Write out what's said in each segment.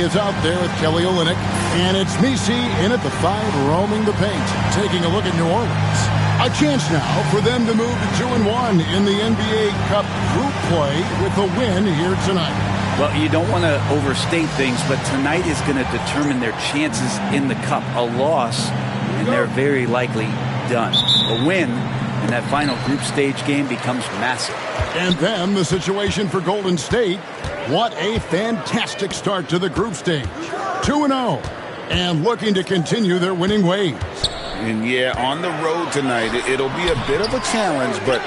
is out there with Kelly Olynyk. And it's Messi in at the 5, roaming the paint. Taking a look at New Orleans. A chance now for them to move to 2-1 in the NBA Cup group play with a win here tonight. Well, you don't want to overstate things, but tonight is going to determine their chances in the Cup. A loss, and they're very likely done. A win in that final group stage game becomes massive. And then the situation for Golden State. What a fantastic start to the group stage. 2-0, and looking to continue their winning ways. And yeah, on the road tonight, it'll be a bit of a challenge, but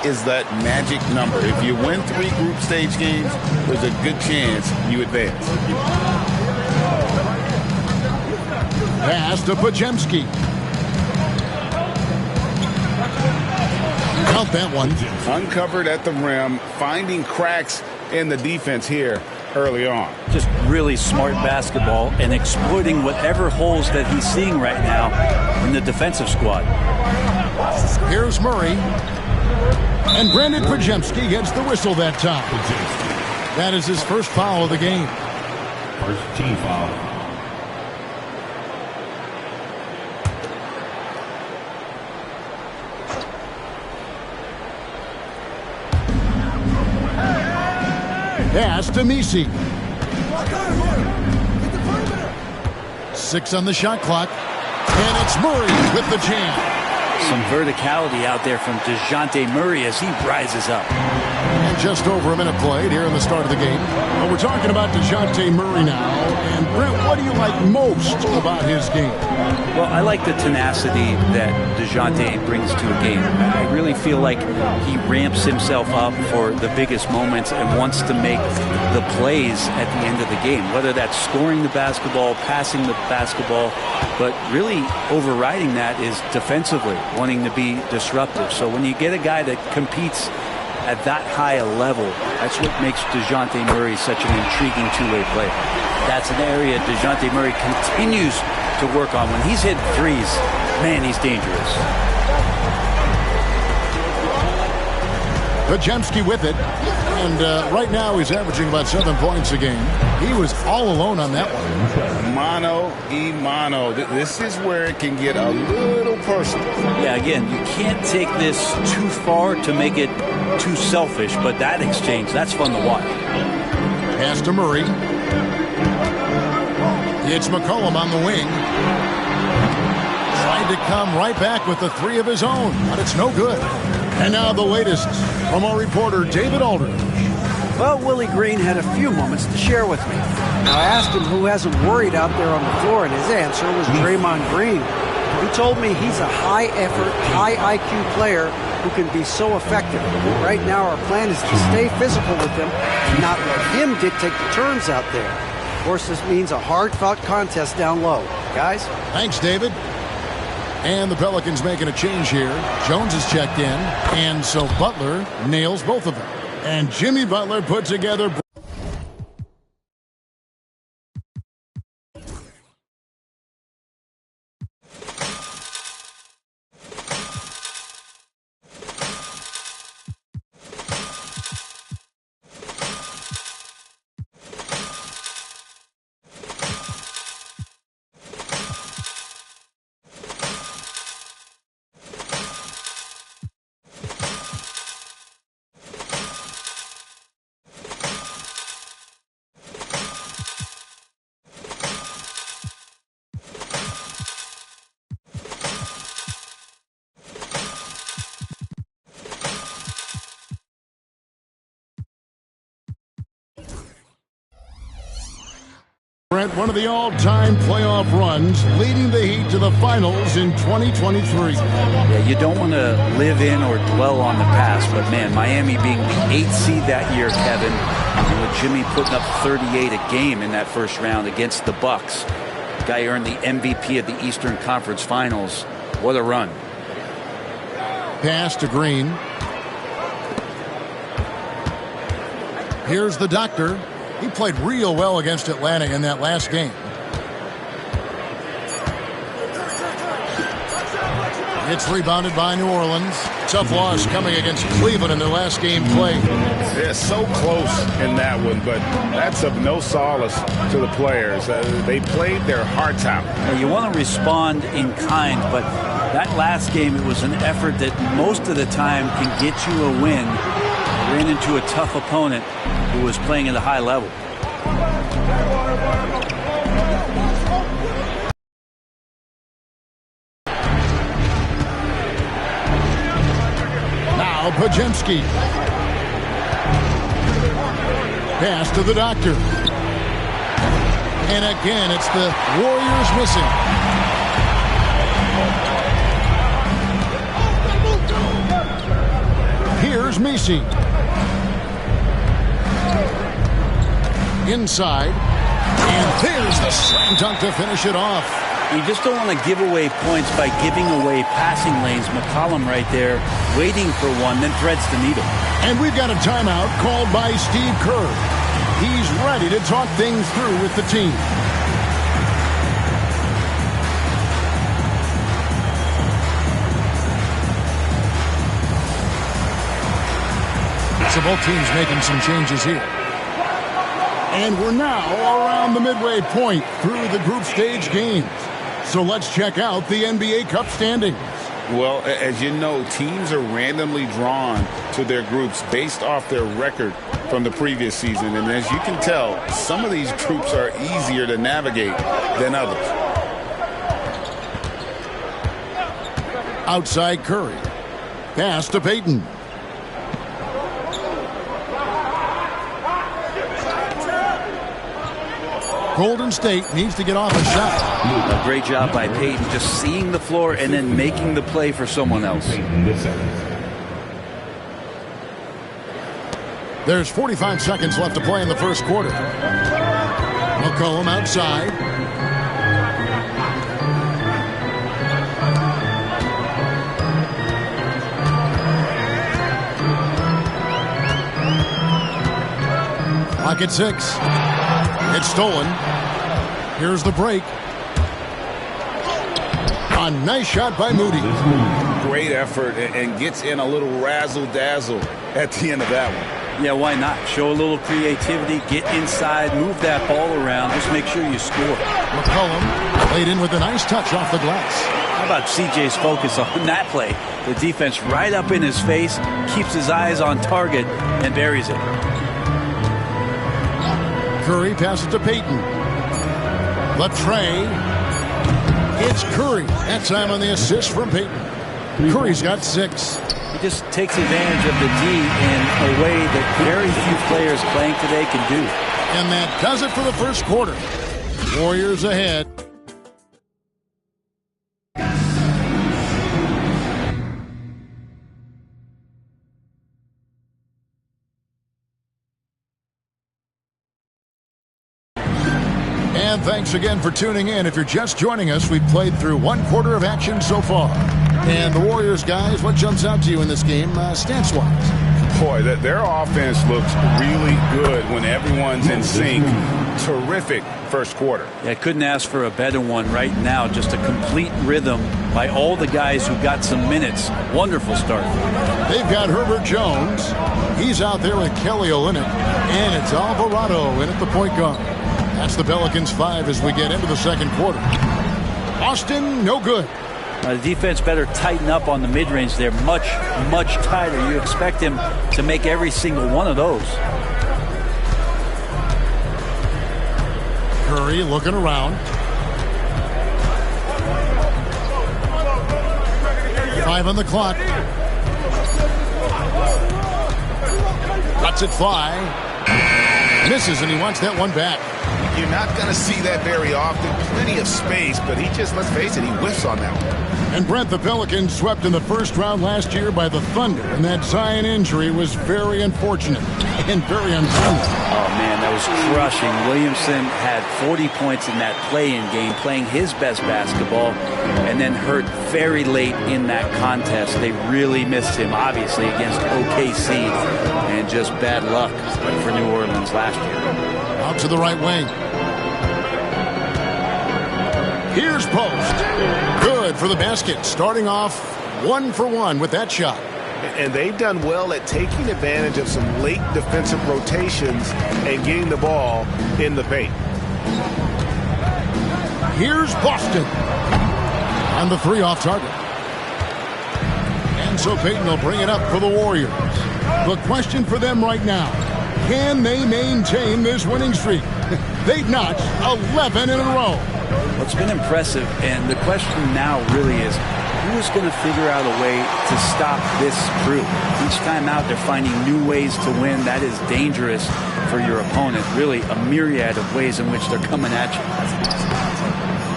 3 is that magic number. If you win 3 group stage games, there's a good chance you advance. Pass to Podziemski. Count that one. Uncovered at the rim, finding cracks in the defense here early on. Just really smart basketball and exploiting whatever holes that he's seeing right now in the defensive squad. Here's Murray. And Brandon Podziemski gets the whistle that time. That is his first foul of the game. First team foul. Pass to Messi. 6 on the shot clock. And it's Murray with the jam. Some verticality out there from DeJounte Murray as he rises up. And just over a minute played here in the start of the game. Well, we're talking about DeJounte Murray now. And Brent, what do you like most about his game? Well, I like the tenacity that DeJounte brings to a game. I really feel like he ramps himself up for the biggest moments and wants to make the plays at the end of the game, whether that's scoring the basketball, passing the basketball, but really overriding that is defensively, wanting to be disruptive. So when you get a guy that competes at that high a level, that's what makes DeJounte Murray such an intriguing two-way player. That's an area DeJounte Murray continues to work on. When he's hitting threes, man, he's dangerous. Podziemski with it. And right now he's averaging about 7 points a game. He was all alone on that one. Mano. This is where it can get a little personal. Yeah, again, you can't take this too far to make it too selfish, but that exchange, that's fun to watch. Pass to Murray. It's McCollum on the wing. Tried to come right back with the 3 of his own, but it's no good. And now the latest from our reporter, David Aldridge. Well, Willie Green had a few moments to share with me. Now, I asked him who hasn't worried out there on the floor, and his answer was Draymond Green. He told me he's a high-effort, high-IQ player who can be so effective. Right now, our plan is to stay physical with him and not let him dictate the terms out there. Of course, this means a hard-fought contest down low. Guys? Thanks, David. And the Pelicans making a change here. Jones is checked in, and so Butler nails both of them. And Jimmy Butler put together... Brent, one of the all-time playoff runs, leading the Heat to the finals in 2023. Yeah, you don't want to live in or dwell on the past, but man, Miami being the 8th seed that year, Kevin, and with Jimmy putting up 38 a game in that first round against the Bucks. The guy earned the MVP of the Eastern Conference Finals. What a run. Pass to Green. Here's the doctor. He played real well against Atlanta in that last game. It's rebounded by New Orleans. Tough loss coming against Cleveland in their last game played. They're so close in that one, but that's of no solace to the players. They played their hearts out. You want to respond in kind, but that last game, it was an effort that most of the time can get you a win. Ran into a tough opponent who was playing at a high level. Now Pajemski. Pass to the doctor. And again, it's the Warriors missing. Here's Messi. Inside. And there's the slam dunk to finish it off. You just don't want to give away points by giving away passing lanes. McCollum right there waiting for one, then threads the needle. And we've got a timeout called by Steve Kerr. He's ready to talk things through with the team. So both teams making some changes here. And we're now around the midway point through the group stage games. So let's check out the NBA Cup standings. Well, as you know, teams are randomly drawn to their groups based off their record from the previous season. And as you can tell, some of these groups are easier to navigate than others. Outside Curry. Pass to Payton. Golden State needs to get off a shot. A great job by Payton, just seeing the floor and then making the play for someone else. There's 45 seconds left to play in the first quarter. McCollum outside. Clock at 6. It's stolen. Here's the break. A nice shot by Moody. Great effort and gets in a little razzle-dazzle at the end of that one. Yeah, why not? Show a little creativity, get inside, move that ball around, just make sure you score. McCollum laid in with a nice touch off the glass. How about CJ's focus on that play? The defense right up in his face, keeps his eyes on target, and buries it. Curry passes to Payton. Latrey. It's Curry. That time on the assist from Payton. Curry's got 6. He just takes advantage of the D in a way that very few players playing today can do. And that does it for the first quarter. Warriors ahead. And thanks again for tuning in. If you're just joining us, we've played through one quarter of action so far. And the Warriors, guys, what jumps out to you in this game, stance-wise? Boy, their offense looks really good when everyone's in sync. Terrific first quarter. Yeah, couldn't ask for a better one right now. Just a complete rhythm by all the guys who got some minutes. Wonderful start. They've got Herbert Jones. He's out there with Kelly Olynyk. And it's Alvarado in at the point guard. That's the Pelicans 5 as we get into the second quarter. Austin, no good. The defense better tighten up on the mid-range. They're much, much tighter. You expect him to make every single one of those. Curry looking around. 5 on the clock. Lets it fly. Misses, and he wants that one back. You're not going to see that very often. Plenty of space, but he just, let's face it, he whiffs on that one. And Brent, the Pelicans swept in the first round last year by the Thunder, and that Zion injury was very unfortunate and very untimely. Oh, man, that was crushing. Williamson had 40 points in that play-in game, playing his best basketball, and then hurt very late in that contest. They really missed him, obviously, against OKC, and just bad luck for New Orleans last year. Out to the right wing. Here's Post. Good for the basket. Starting off 1 for 1 with that shot. And they've done well at taking advantage of some late defensive rotations and getting the ball in the paint. Here's Boston. And the three off target. And so Payton will bring it up for the Warriors. The question for them right now, can they maintain this winning streak? They've notched 11 in a row. Well, it's been impressive, and the question now really is, who's going to figure out a way to stop this crew? Each time out, they're finding new ways to win. That is dangerous for your opponent. Really, a myriad of ways in which they're coming at you.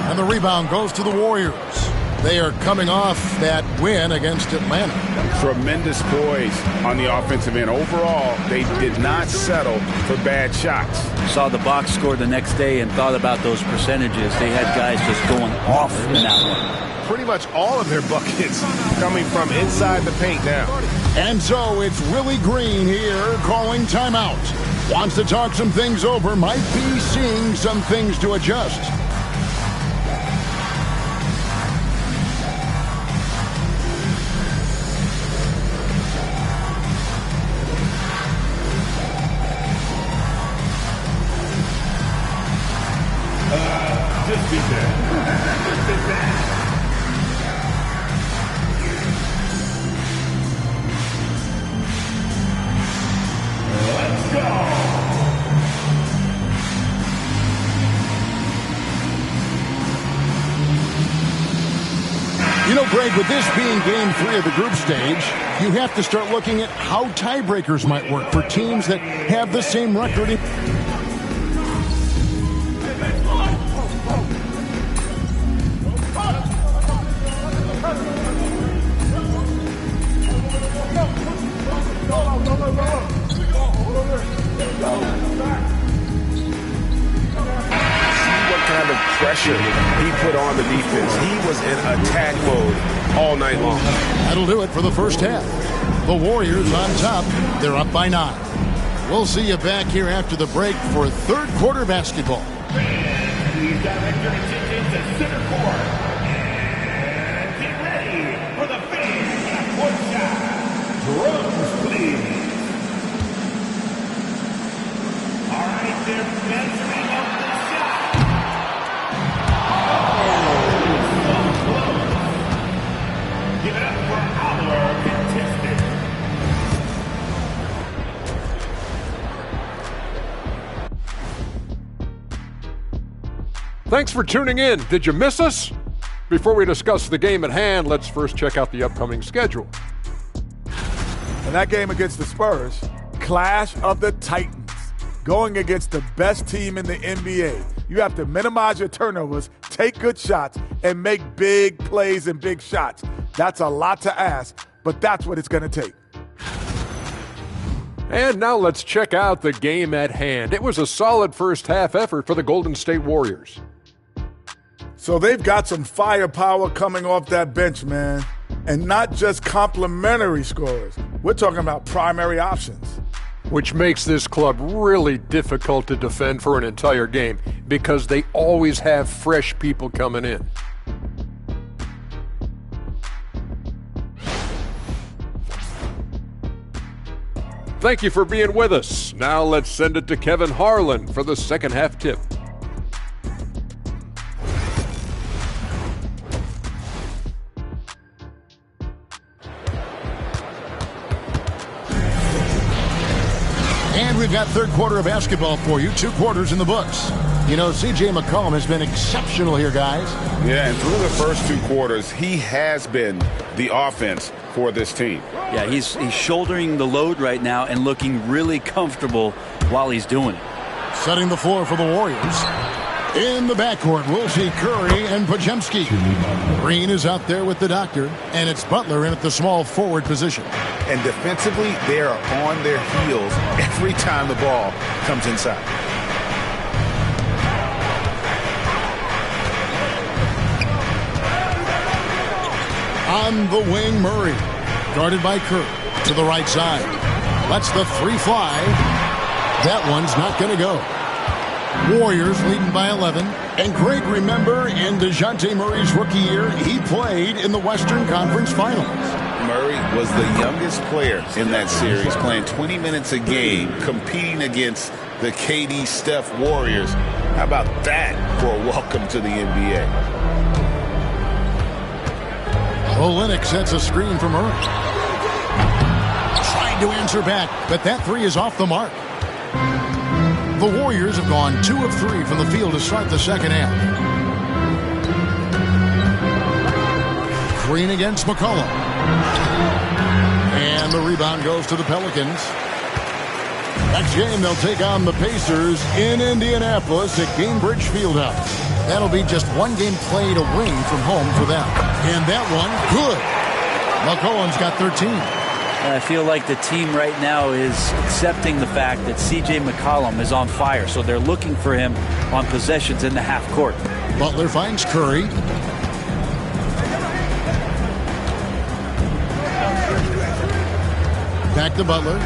And the rebound goes to the Warriors. They are coming off that win against Atlanta. Tremendous poise on the offensive end. Overall, they did not settle for bad shots. Saw the box score the next day and thought about those percentages. They had guys just going off in that one. Pretty much all of their buckets coming from inside the paint now. And so it's Willie Green here calling timeout. Wants to talk some things over, might be seeing some things to adjust. Just be there. Just be there. Let's go. You know, Greg, with this being game 3 of the group stage, you have to start looking at how tiebreakers might work for teams that have the same record. Pressure he put on the defense. He was in attack mode all night long. That'll do it for the first half. The Warriors on top. They're up by 9. We'll see you back here after the break for third quarter basketball. Please direct your attention to center court. And get ready for the finish half-court shot. Drums, please. All right, they're measuring up the shot. Give it up for our contestant. Thanks for tuning in. Did you miss us? Before we discuss the game at hand, let's first check out the upcoming schedule. In that game against the Spurs, Clash of the Titans, going against the best team in the NBA. You have to minimize your turnovers, take good shots, and make big plays and big shots. That's a lot to ask, but that's what it's going to take. And now let's check out the game at hand. It was a solid first half effort for the Golden State Warriors. So they've got some firepower coming off that bench, man. And not just complimentary scorers. We're talking about primary options. Which makes this club really difficult to defend for an entire game because they always have fresh people coming in. Thank you for being with us. Now let's send it to Kevin Harlan for the second half tip. And we've got third quarter of basketball for you. 2 quarters in the books. You know, C.J. McCollum has been exceptional here, guys. Yeah, and through the first 2 quarters, he has been the offense for this team. Yeah, he's shouldering the load right now and looking really comfortable while he's doing it. Setting the floor for the Warriors. In the backcourt, we'll see Curry and Podziemski. Green is out there with the doctor, and it's Butler in at the small forward position. And defensively, they are on their heels every time the ball comes inside. On the wing, Murray. Guarded by Curry. To the right side. Lets the 3 fly. That one's not going to go. Warriors leading by 11. And Greg, remember, in DeJounte Murray's rookie year, he played in the Western Conference Finals. Murray was the youngest player in that series, playing 20 minutes a game, competing against the KD Steph Warriors. How about that for a welcome to the NBA? Olynyk sets a screen for Murray. Trying to answer back, but that three is off the mark. The Warriors have gone 2 of 3 from the field to start the second half. Green against McCollum. And the rebound goes to the Pelicans. Next game, they'll take on the Pacers in Indianapolis at Gainbridge Fieldhouse. That'll be just one game played away from home for them. And that one, good. McCollum's got 13. I feel like the team right now is accepting the fact that C.J. McCollum is on fire, so they're looking for him on possessions in the half court. Butler finds Curry. Back to Butler.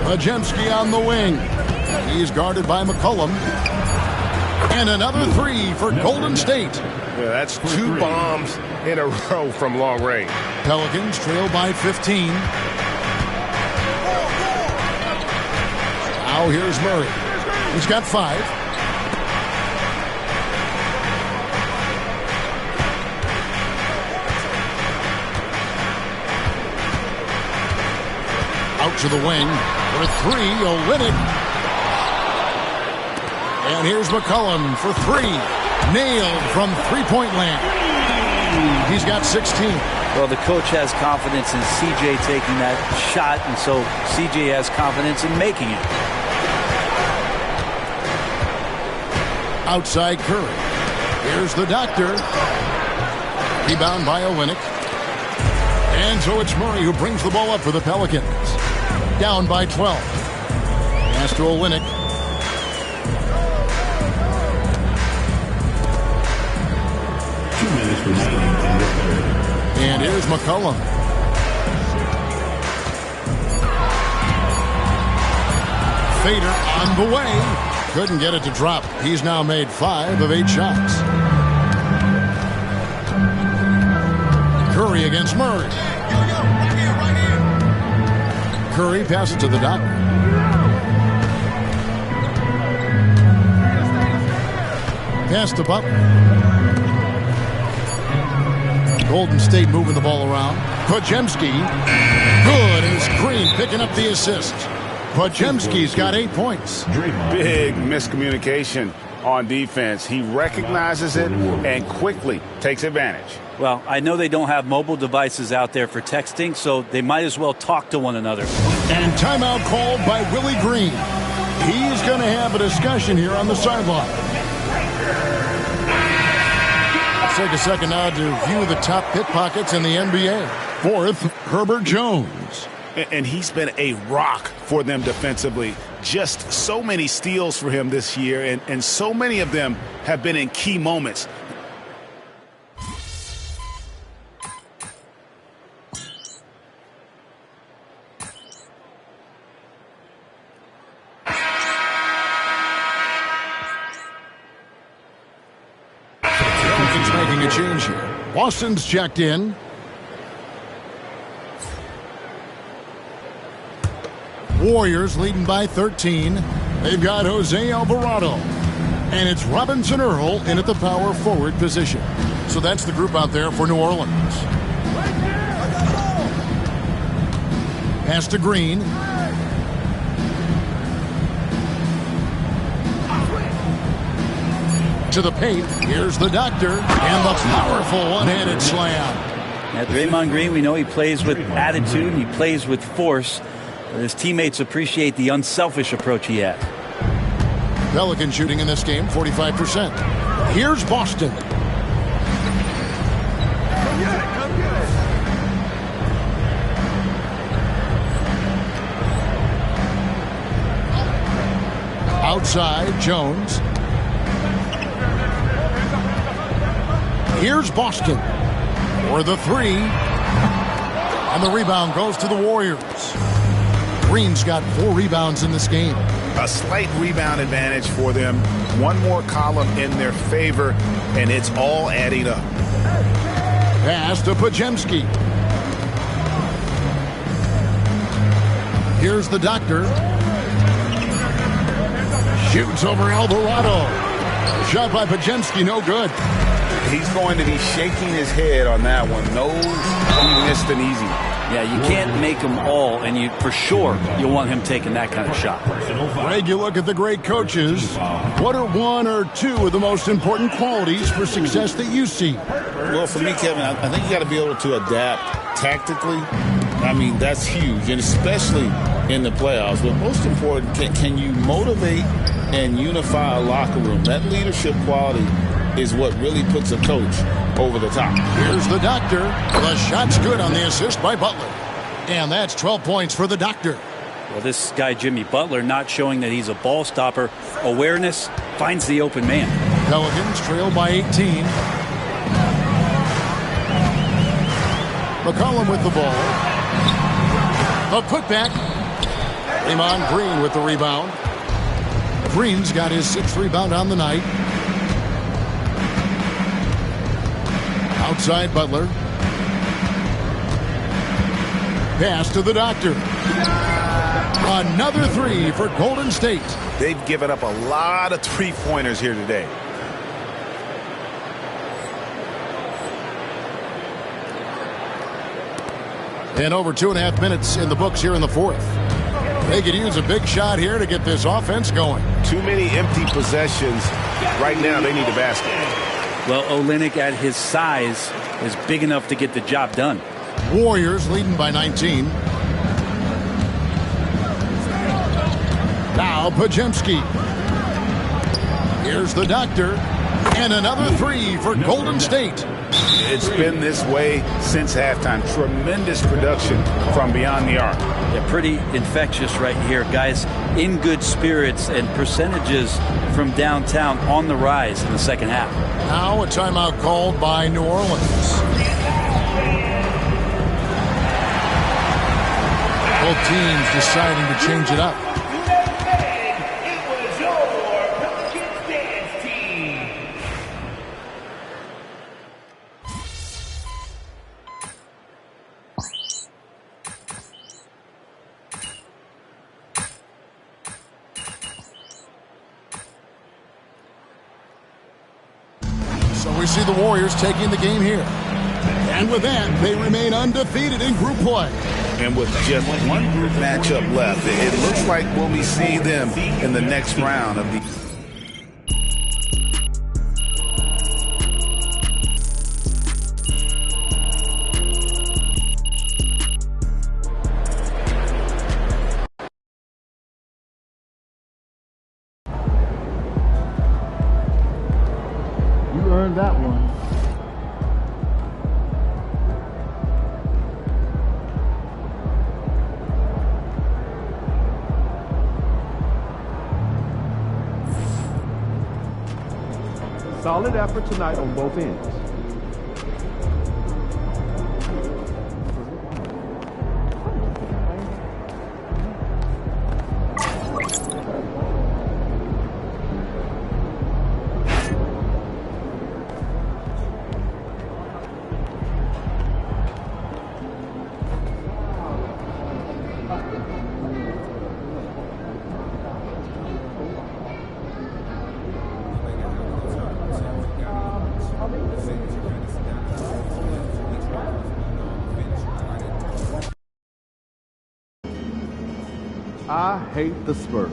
Podziemski on the wing. He's guarded by McCollum. And another three for Golden State. Yeah, that's 2 bombs in a row from long range. Pelicans trail by 15. Now here's Murray. He's got 5. Out to the wing for 3, Olynyk. And here's McCollum for 3. Nailed from three-point land. He's got 16. Well, the coach has confidence in C.J. taking that shot, and so C.J. has confidence in making it. Outside Curry. Here's the doctor. Rebound by Olynyk. And so it's Murray who brings the ball up for the Pelicans. Down by 12. Pass to Olynyk. And here's McCollum. Fader on the way. Couldn't get it to drop. He's now made 5 of 8 shots. Curry against Murray. Curry passes to the doctor. Pass to Butler. Golden State moving the ball around. Podziemski. Good as Green picking up the assist. Podziemski's got 8 points. Big miscommunication on defense. He recognizes it and quickly takes advantage. Well, I know they don't have mobile devices out there for texting, so they might as well talk to one another. And timeout called by Willie Green. He's going to have a discussion here on the sideline. Let's take a second now to view the top pickpockets in the NBA. 4th, Herbert Jones. And he's been a rock for them defensively. Just so many steals for him this year, and so many of them have been in key moments. Pelicans making a change here. Boston's checked in. Warriors leading by 13. They've got Jose Alvarado. And it's Robinson Earl in at the power forward position. So that's the group out there for New Orleans. Pass to Green. To the paint. Here's the doctor. And the powerful one-handed slam. At Draymond Green, we know he plays with attitude and he plays with force. His teammates appreciate the unselfish approach he has. Pelican shooting in this game, 45%. Here's Boston. Outside, Jones. Here's Boston for the 3. And the rebound goes to the Warriors. Green's got 4 rebounds in this game. A slight rebound advantage for them. One more column in their favor, and it's all adding up. Pass to Pajemski. Here's the doctor. Shoots over Alvarado. Shot by Pajemski, no good. He's going to be shaking his head on that one. No, he missed an easy. Yeah, you can't make them all, and for sure you'll want him taking that kind of shot. Greg, you look at the great coaches. What are one or two of the most important qualities for success that you see? Well, for me, Kevin, I think you got to be able to adapt tactically. I mean, that's huge, and especially in the playoffs. But most important, can you motivate and unify a locker room? That leadership quality is what really puts a coach over the top. Here's the doctor. The shot's good on the assist by Butler. And that's 12 points for the doctor. Well, this guy, Jimmy Butler, not showing that he's a ball stopper. Awareness, finds the open man. Pelicans trail by 18. McCollum with the ball. A putback. Draymond Green with the rebound. Green's got his 6th rebound on the night. Outside Butler. Pass to the doctor. Another 3 for Golden State. They've given up a lot of three-pointers here today. And over 2.5 minutes in the books here in the 4th. They could use a big shot here to get this offense going. Too many empty possessions. Right now, they need a basket. Well, Olynyk at his size is big enough to get the job done. Warriors leading by 19. Now Pajemski. Here's the doctor. And another 3 for Golden State. It's been this way since halftime. Tremendous production from beyond the arc. Yeah, pretty infectious right here. Guys in good spirits, and percentages from downtown on the rise in the second half. Now a timeout called by New Orleans. Both teams deciding to change it up. It was your Pelicans dance team. So we see the Warriors taking the game here. And with that, they remain undefeated in group play. And with just one group matchup left, it looks like we'll be seeing them in the next round of the... You earned that one. Solid effort tonight on both ends. I hate the Spurs.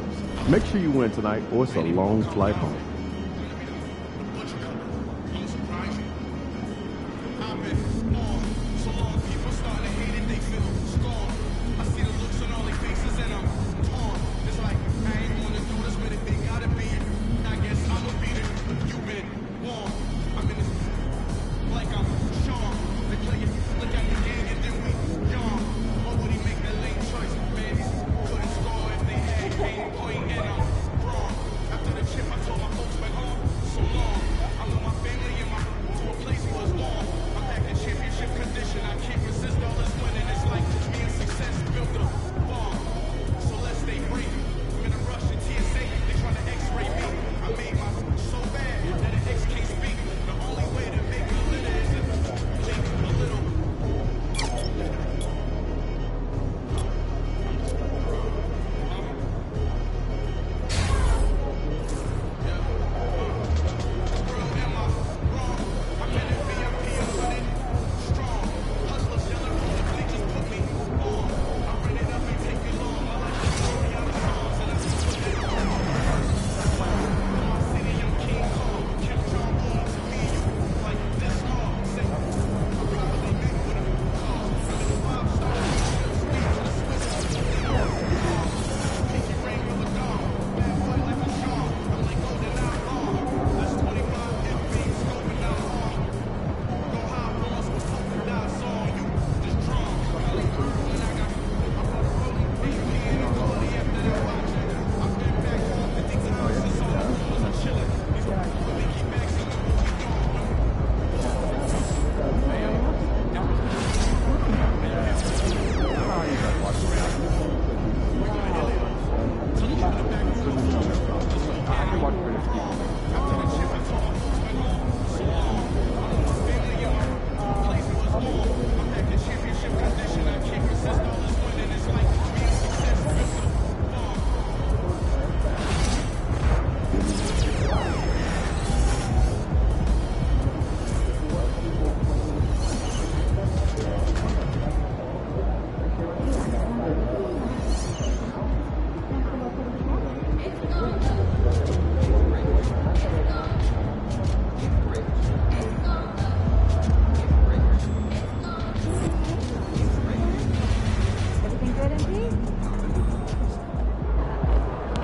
Make sure you win tonight, or it's a long flight home. After the chip, I told my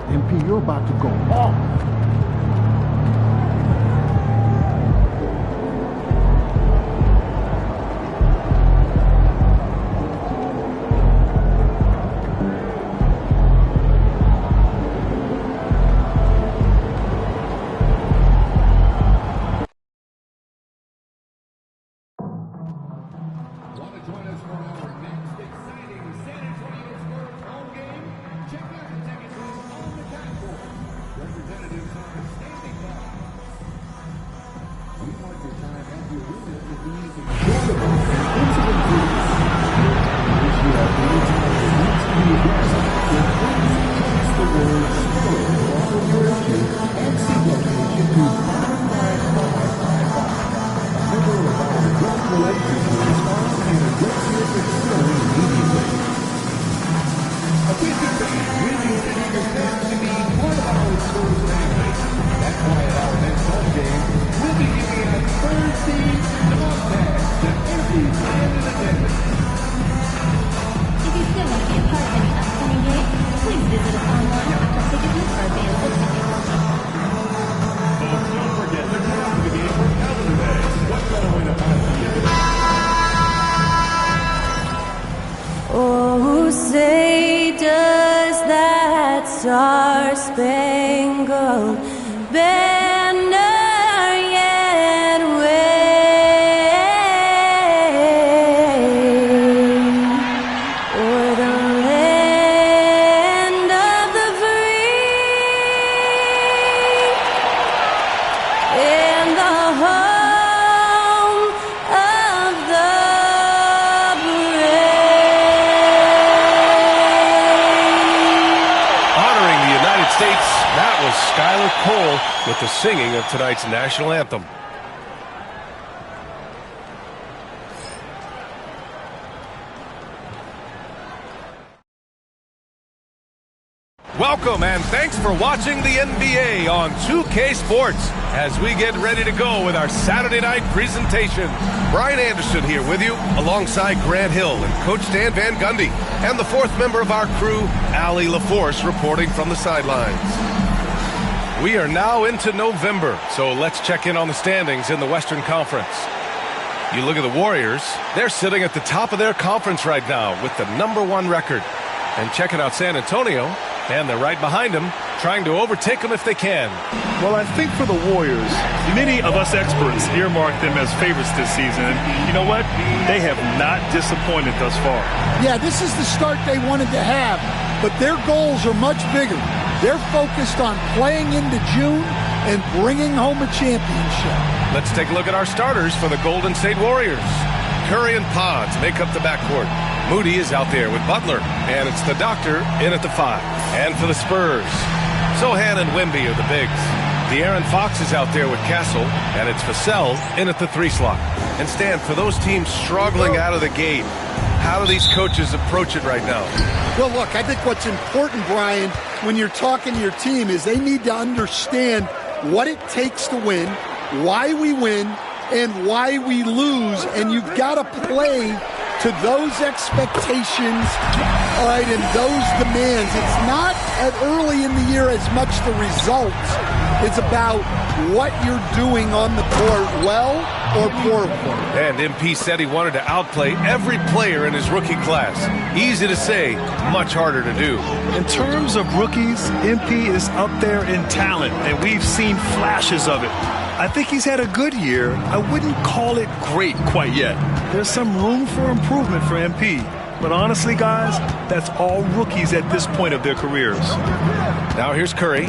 MP, you're about to go off. Oh, say does that star-spangled banner yet wave o'er the land of the free and the home of the That was Skylar Cole with the singing of tonight's national anthem. Welcome and thanks for watching the NBA on 2K Sports as we get ready to go with our Saturday night presentation. Brian Anderson here with you alongside Grant Hill and Coach Dan Van Gundy and the fourth member of our crew, Allie LaForce, reporting from the sidelines. We are now into November, so let's check in on the standings in the Western Conference. You look at the Warriors, they're sitting at the top of their conference right now with the #1 record. And checking out San Antonio, and they're right behind them, trying to overtake them if they can. Well, I think for the Warriors, many of us experts earmarked them as favorites this season. And you know what? They have not disappointed thus far. Yeah, this is the start they wanted to have, but their goals are much bigger. They're focused on playing into June and bringing home a championship. Let's take a look at our starters for the Golden State Warriors. Curry and Pods make up the backcourt. Moody is out there with Butler, and it's the Doctor in at the 5. And for the Spurs, Sohan and Wemby are the bigs. De'Aaron Fox is out there with Castle, and it's Vassell in at the 3 slot. And Stan, for those teams struggling out of the gate, how do these coaches approach it right now? Well, look, I think what's important, Brian, when you're talking to your team is they need to understand what it takes to win, why we win, and why we lose, and you've got to play to those expectations, all right, and those demands. It's not at early in the year as much the results. It's about what you're doing on the court, well or poorly. And MP said he wanted to outplay every player in his rookie class. Easy to say, much harder to do. In terms of rookies, MP is up there in talent, and we've seen flashes of it. I think he's had a good year. I wouldn't call it great quite yet. There's some room for improvement for MP. But honestly, guys, that's all rookies at this point of their careers. Now here's Curry.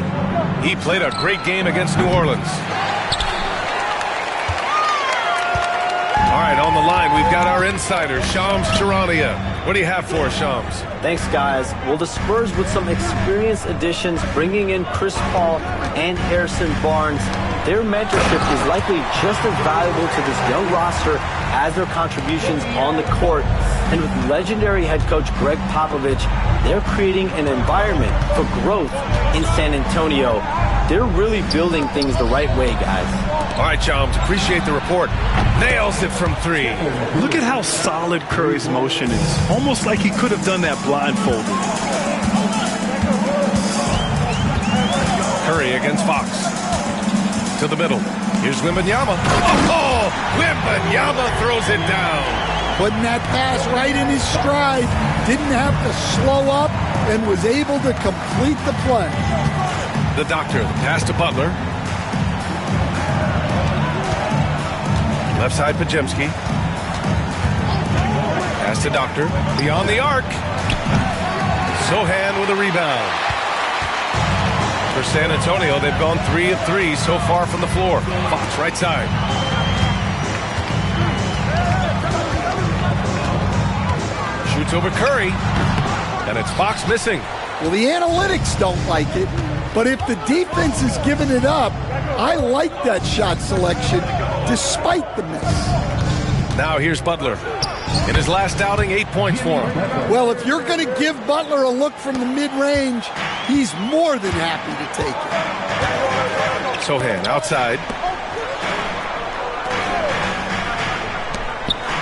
He played a great game against New Orleans. All right, on the line, we've got our insider, Shams Charania. What do you have for us, Shams? Thanks, guys. Well, the Spurs with some experienced additions, bringing in Chris Paul and Harrison Barnes, their mentorship is likely just as valuable to this young roster as their contributions on the court. And with legendary head coach Greg Popovich, they're creating an environment for growth in San Antonio. They're really building things the right way, guys. All right, Shams, appreciate the report. Nails it from three. Look at how solid Curry's motion is. Almost like he could have done that blindfolded. Curry against Fox. To the middle. Here's Wembanyama. Oh, Wembanyama throws it down. Putting that pass right in his stride. Didn't have to slow up and was able to complete the play. The doctor, pass to Butler. Left side, Podziemski. Pass to Doctor. Beyond the arc. Sohan with a rebound. For San Antonio, they've gone 3 of 3 so far from the floor. Fox, right side. Shoots over Curry. And it's Fox missing. Well, the analytics don't like it, but if the defense is giving it up, I like that shot selection despite the miss. Now here's Butler. In his last outing, 8 points for him. Well, if you're going to give Butler a look from the mid-range, he's more than happy to take it. Sohan outside.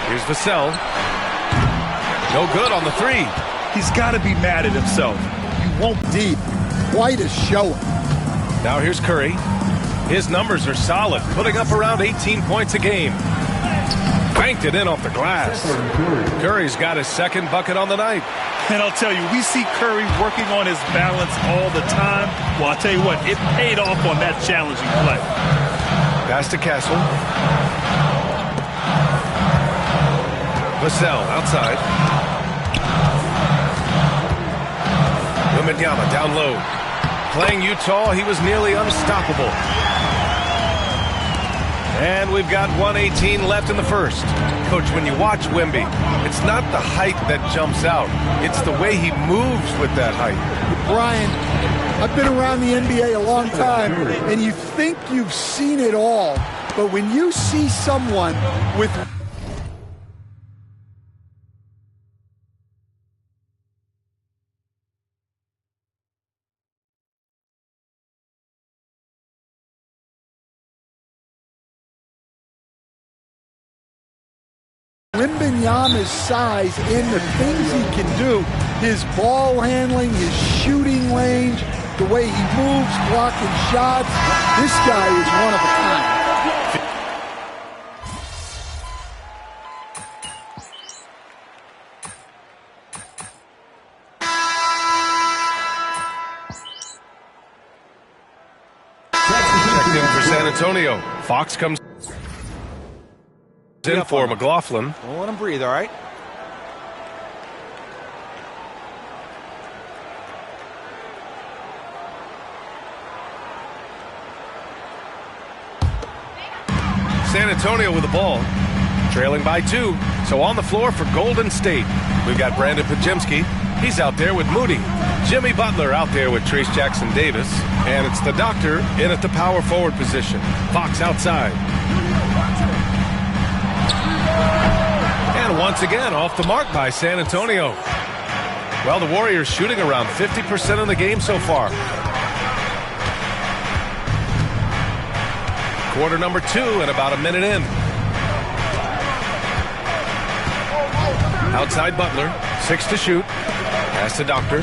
Here's Vassell. No good on the three. He's got to be mad at himself. You won't deep. Quite a showing. Now here's Curry. His numbers are solid, putting up around 18 points a game. Banked it in off the glass. Curry's got his second bucket on the night. And I'll tell you, we see Curry working on his balance all the time. Well, I'll tell you what, it paid off on that challenging play. Pass to Castle. Vassell outside. Wembanyama down low. Playing Utah, he was nearly unstoppable. And we've got 1:18 left in the first. Coach, when you watch Wemby, it's not the height that jumps out. It's the way he moves with that height. Brian, I've been around the NBA a long time, and you think you've seen it all. But when you see someone with Wembanyama's size and the things he can do, his ball handling, his shooting range, the way he moves, blocking shots, this guy is one of a kind. Checked in for San Antonio. Fox comes in for McLaughlin. Don't let him breathe, all right? San Antonio with the ball, trailing by 2. So on the floor for Golden State, we've got Brandon Podziemski. He's out there with Moody. Jimmy Butler out there with Trace Jackson Davis. And it's the doctor in at the power forward position. Fox outside. And once again, off the mark by San Antonio. Well, the Warriors shooting around 50% of the game so far. Quarter number 2 and about a minute in. Outside Butler, 6 to shoot. Pass to Doctor.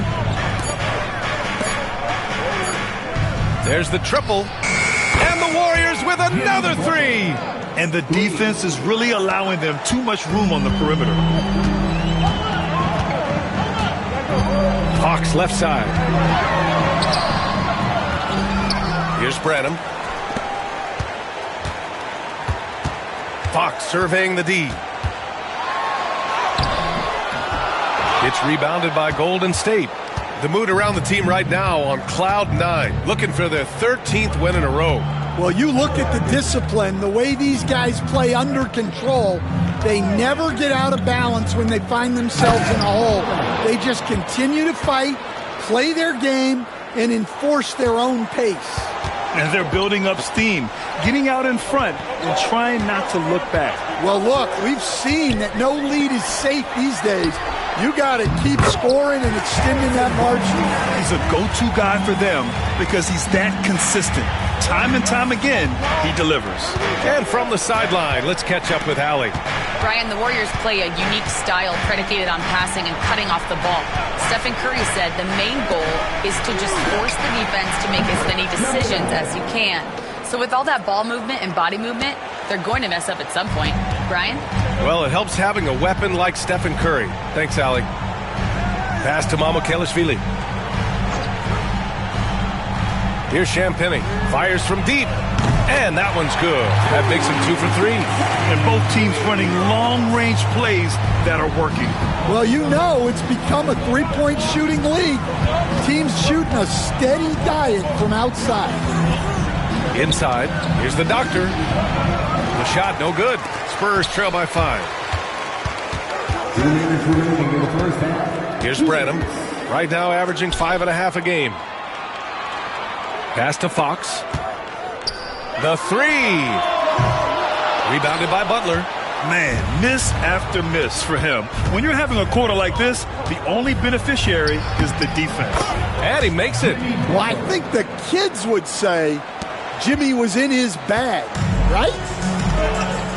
There's the triple. And the Warriors with another 3. And the defense is really allowing them too much room on the perimeter. Fox left side. Here's Branham. Fox surveying the D. It's rebounded by Golden State. The mood around the team right now on cloud 9, looking for their 13th win in a row. Well, you look at the discipline, the way these guys play under control. They never get out of balance when they find themselves in a hole. They just continue to fight, play their game, and enforce their own pace. And they're building up steam, getting out in front and trying not to look back. Well, look, we've seen that no lead is safe these days. You got to keep scoring and extending that margin. He's a go-to guy for them because he's that consistent. Time and time again, he delivers. And from the sideline, let's catch up with Allie. Brian, the Warriors play a unique style predicated on passing and cutting off the ball. Stephen Curry said the main goal is to just force the defense to make as many decisions as you can. So with all that ball movement and body movement, they're going to mess up at some point. Brian? Well, it helps having a weapon like Stephen Curry. Thanks, Allie. Pass to Mamukelashvili. Here's Champagnie. Fires from deep. And that one's good. That makes him 2 for 3. And both teams running long-range plays that are working. Well, you know it's become a three-point shooting league. Teams shooting a steady diet from outside. Inside, here's the doctor. The shot, no good. Spurs trail by 5. Here's Branham. Right now averaging 5.5 a game. Pass to Fox. The 3. Rebounded by Butler. Man, miss after miss for him. When you're having a quarter like this, the only beneficiary is the defense. And he makes it. Well, I think the kids would say Jimmy was in his bag, right?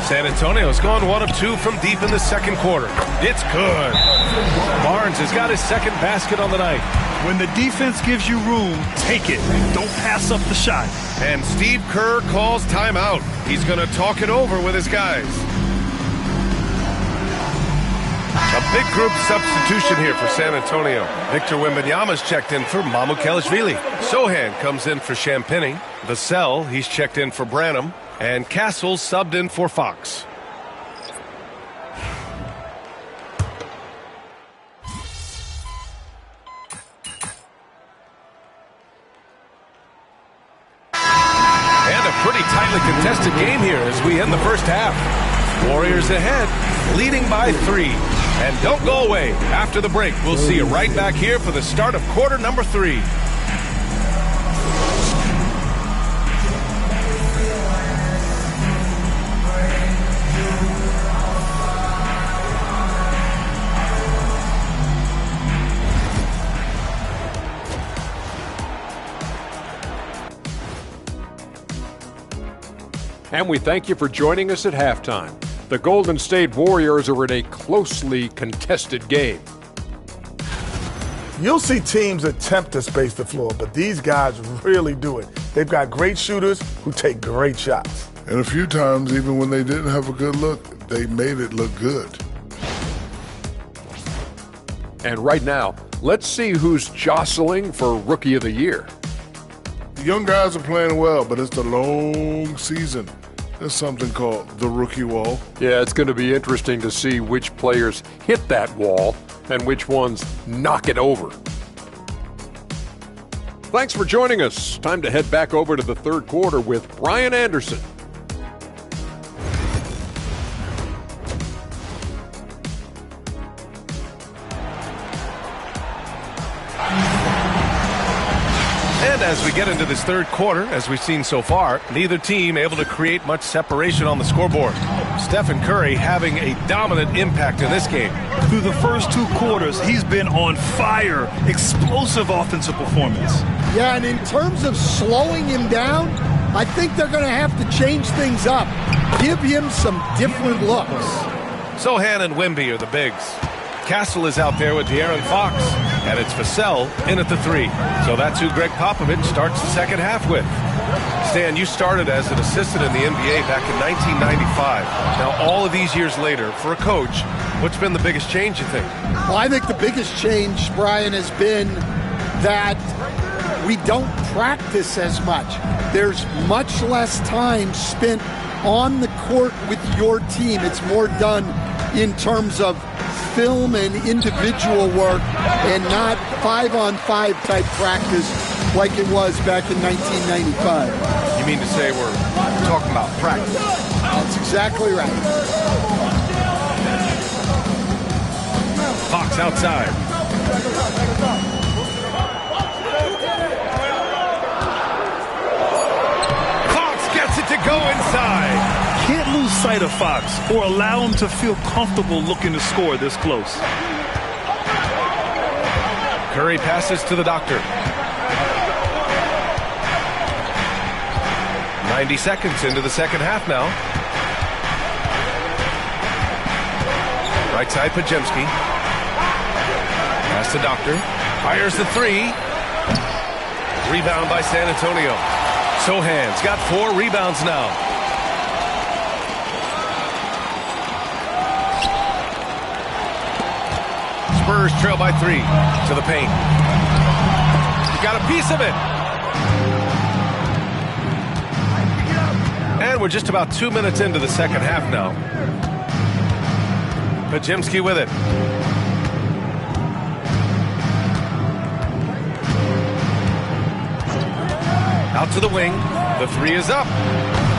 San Antonio's gone 1 of 2 from deep in the second quarter. It's good. Barnes has got his second basket on the night. When the defense gives you room, take it. Don't pass up the shot. And Steve Kerr calls timeout. He's going to talk it over with his guys. A big group substitution here for San Antonio. Victor Wembanyama's checked in for Mamukelashvili. Sohan comes in for Champagnie. Vassell, he's checked in for Branham. And Castle's subbed in for Fox. And a pretty tightly contested game here as we end the first half. Warriors ahead, leading by 3. And don't go away. After the break, we'll see you right back here for the start of quarter number 3. And we thank you for joining us at halftime. The Golden State Warriors are in a closely contested game. You'll see teams attempt to space the floor, but these guys really do it. They've got great shooters who take great shots. And a few times, even when they didn't have a good look, they made it look good. And right now, let's see who's jostling for Rookie of the Year. The young guys are playing well, but it's a long season. There's something called the rookie wall. Yeah, it's going to be interesting to see which players hit that wall and which ones knock it over. Thanks for joining us. Time to head back over to the third quarter with Brian Anderson. And as we get into this third quarter, as we've seen so far, neither team able to create much separation on the scoreboard. Stephen Curry having a dominant impact in this game. Through the first 2 quarters, he's been on fire. Explosive offensive performance. Yeah, and in terms of slowing him down, I think they're going to have to change things up. Give him some different looks. Sohan and Wemby are the bigs. Castle is out there with De'Aaron Fox, and it's Vassell in at the 3. So that's who Greg Popovich starts the second half with. Stan, you started as an assistant in the NBA back in 1995. Now, all of these years later, for a coach, what's been the biggest change, you think? Well, I think the biggest change, Brian, has been that we don't practice as much. There's much less time spent on the court with your team. It's more done in terms of film and individual work and not 5-on-5 type practice like it was back in 1995. You mean to say we're talking about practice? That's exactly right. Fox outside. Fox gets it to go inside. Can't lose sight of Fox or allow him to feel comfortable looking to score this close. Curry passes to the doctor. 90 seconds into the second half now. Right side, Podziemski. Pass to Doctor. Fires the three. Rebound by San Antonio. Sohan's got 4 rebounds now. Spurs trail by 3 to the paint. He got a piece of it. And we're just about 2 minutes into the second half now. Podziemski with it. Out to the wing. The 3 is up.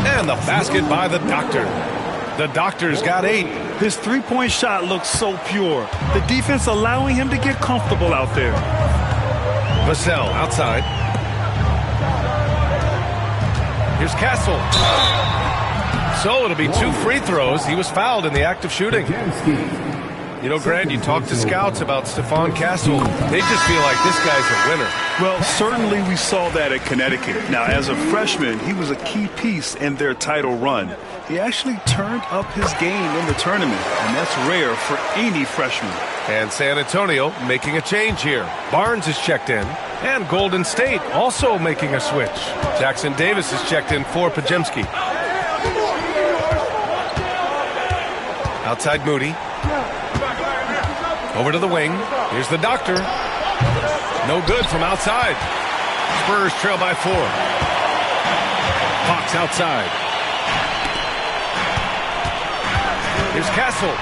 And the basket by the Doctor. The Doctor's got 8. His three-point shot looks so pure. The defense allowing him to get comfortable out there. Vassell outside. Here's Castle. So it'll be 2 free throws. He was fouled in the act of shooting. You know, Grant, you talk to scouts about Stephon Castle. They just feel like this guy's a winner. Well, certainly we saw that at Connecticut. Now, as a freshman, he was a key piece in their title run. He actually turned up his game in the tournament, and that's rare for any freshman. And San Antonio making a change here. Barnes is checked in, and Golden State also making a switch. Jackson Davis is checked in for Podziemski. Outside Moody. Over to the wing. Here's the Doctor. No good from outside. Spurs trail by 4. Fox outside. Here's Castle.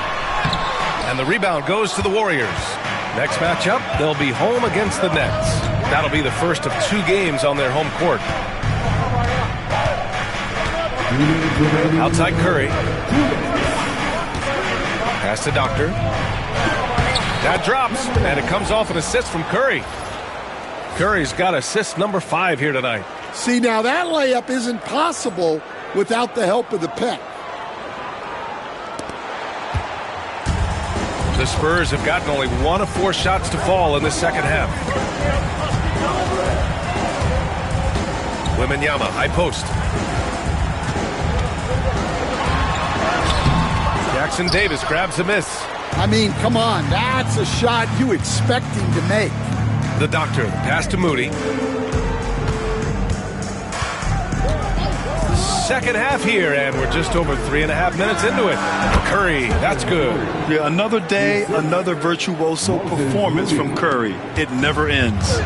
And the rebound goes to the Warriors. Next matchup, they'll be home against the Nets. That'll be the first of 2 games on their home court. Outside Curry. Pass to Doctor. That drops, and it comes off an assist from Curry. Curry's got assist number 5 here tonight. See, now that layup isn't possible without the help of the pick. The Spurs have gotten only 1 of 4 shots to fall in the second half. Wembanyama, high post. Jackson Davis grabs a miss. I mean, come on, that's a shot you expect him to make. The Doctor, pass to Moody. Second half here, and we're just over 3.5 minutes into it. Curry, that's good. Yeah, another day, another virtuoso performance from Curry. It never ends.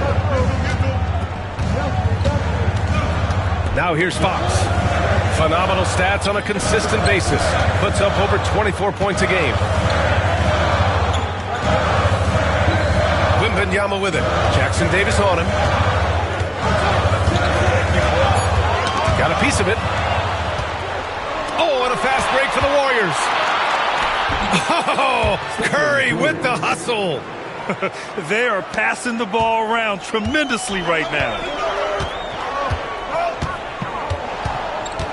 Now here's Fox. Phenomenal stats on a consistent basis. Puts up over 24 points a game. Wembanyama with it. Jackson Davis on him. Got a piece of it. Oh, and a fast break for the Warriors. Oh, Curry with the hustle. They are passing the ball around tremendously right now.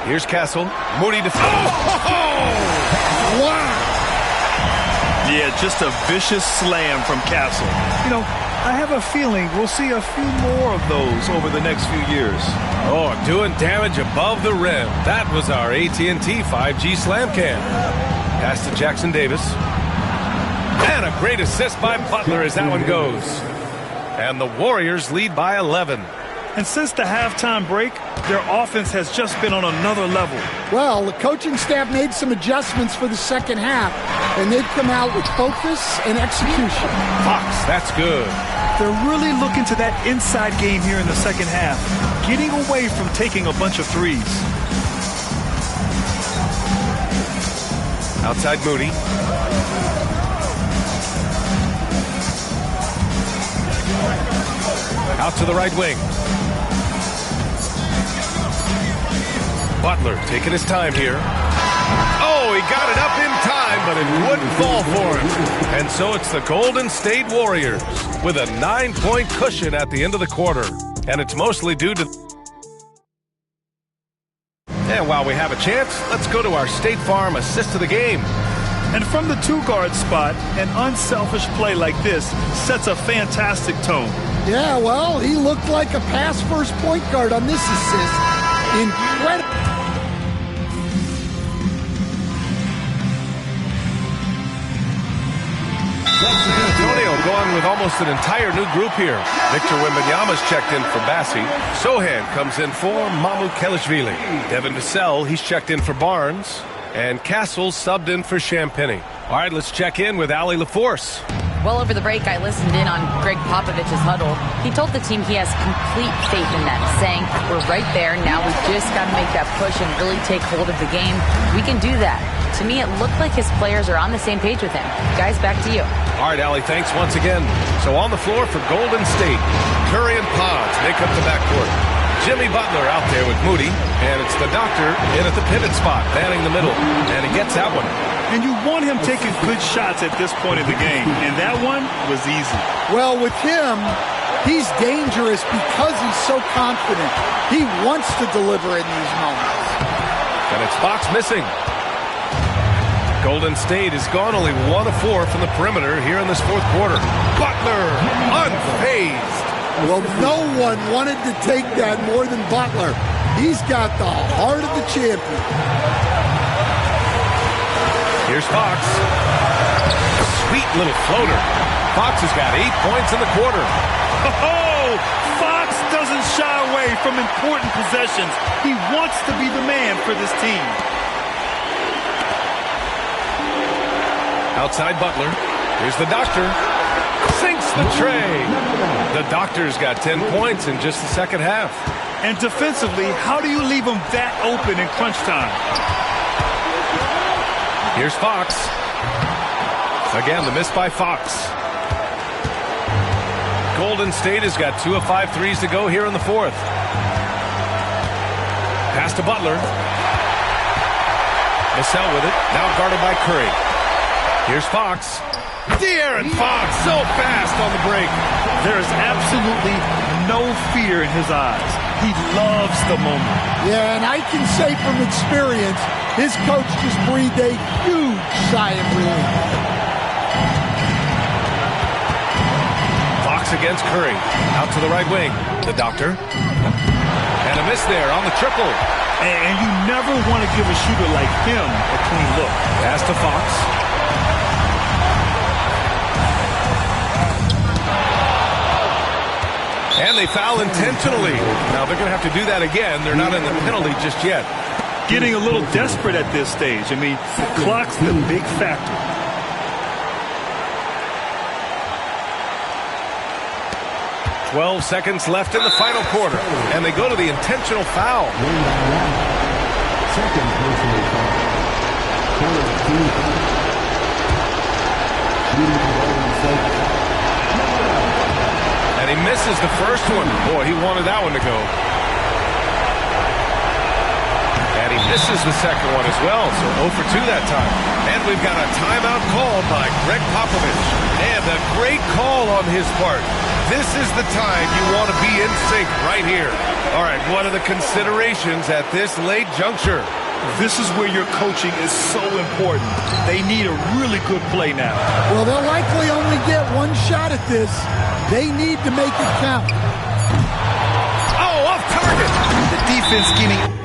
Here's Castle. Moody to... Oh! Wow! Yeah, just a vicious slam from Castle. You know, I have a feeling we'll see a few more of those over the next few years. Oh, doing damage above the rim. That was our AT&T 5G slam cam. Pass to Jackson Davis. And a great assist by Butler as that one goes. And the Warriors lead by 11. And since the halftime break, their offense has just been on another level. Well, the coaching staff made some adjustments for the second half, and they've come out with focus and execution. Fox, that's good. They're really looking to that inside game here in the second half, getting away from taking a bunch of threes. Outside Moody. Out to the right wing. Butler taking his time here. Oh, he got it up in time, but it wouldn't fall for him. And so it's the Golden State Warriors with a 9-point cushion at the end of the quarter. And it's mostly due to... And while we have a chance, let's go to our State Farm assist of the game. And from the two-guard spot, an unselfish play like this sets a fantastic tone. Yeah, well, he looked like a pass-first point guard on this assist. Incredible. Antonio going with almost an entire new group here. Victor Wembanyama's checked in for Bassi. Sohan comes in for Mamukelashvili. Devin Vassell, he's checked in for Barnes. And Castle's subbed in for Champagny. All right, let's check in with Allie LaForce. Well, over the break, I listened in on Greg Popovich's huddle. He told the team he has complete faith in them, saying, we're right there. Now we just got to make that push and really take hold of the game. We can do that. To me, it looked like his players are on the same page with him. Guys, back to you. All right, Allie, thanks once again. So on the floor for Golden State, Curry and Pons make up the backcourt. Jimmy Butler out there with Moody, and it's the doctor in at the pivot spot, manning the middle, and he gets that one. And you want him taking good shots at this point of the game, and that one was easy. Well, with him, he's dangerous because he's so confident. He wants to deliver in these moments. And it's Fox missing. Golden State has gone only 1 of 4 from the perimeter here in this fourth quarter. Butler, unfazed. Well, no one wanted to take that more than Butler. He's got the heart of the champion. Here's Fox. Sweet little floater. Fox has got 8 points in the quarter. Oh, Fox doesn't shy away from important possessions. He wants to be the man for this team. Outside Butler. Here's the doctor. Sinks the tray. The doctor's got 10 points in just the second half. And defensively, how do you leave him that open in crunch time? Here's Fox. Again, the miss by Fox. Golden State has got 2 of 5 threes to go here in the fourth. Pass to Butler. Vassell with it. Now guarded by Curry. Here's Fox. De'Aaron Fox so fast on the break. There is absolutely no fear in his eyes. He loves the moment. Yeah, and I can say from experience, his coach just breathed a huge sigh of relief. Fox against Curry. Out to the right wing. The doctor. And a miss there on the triple. And you never want to give a shooter like him a clean look. Pass to Fox. And they foul intentionally. Now they're going to have to do that again. They're not in the penalty just yet. Getting a little desperate at this stage. I mean, the clock's the big factor. .12 seconds left in the final quarter. And they go to the intentional foul. Second personal foul. And he misses the first one. Boy, he wanted that one to go. And he misses the second one as well, so 0 for 2 that time. And we've got a timeout call by Greg Popovich. And a great call on his part. This is the time you want to be in sync right here. All right, what are the considerations at this late juncture? This is where your coaching is so important. They need a really good play now. Well, they'll likely only get one shot at this. They need to make it count. Oh, off target. The defense getting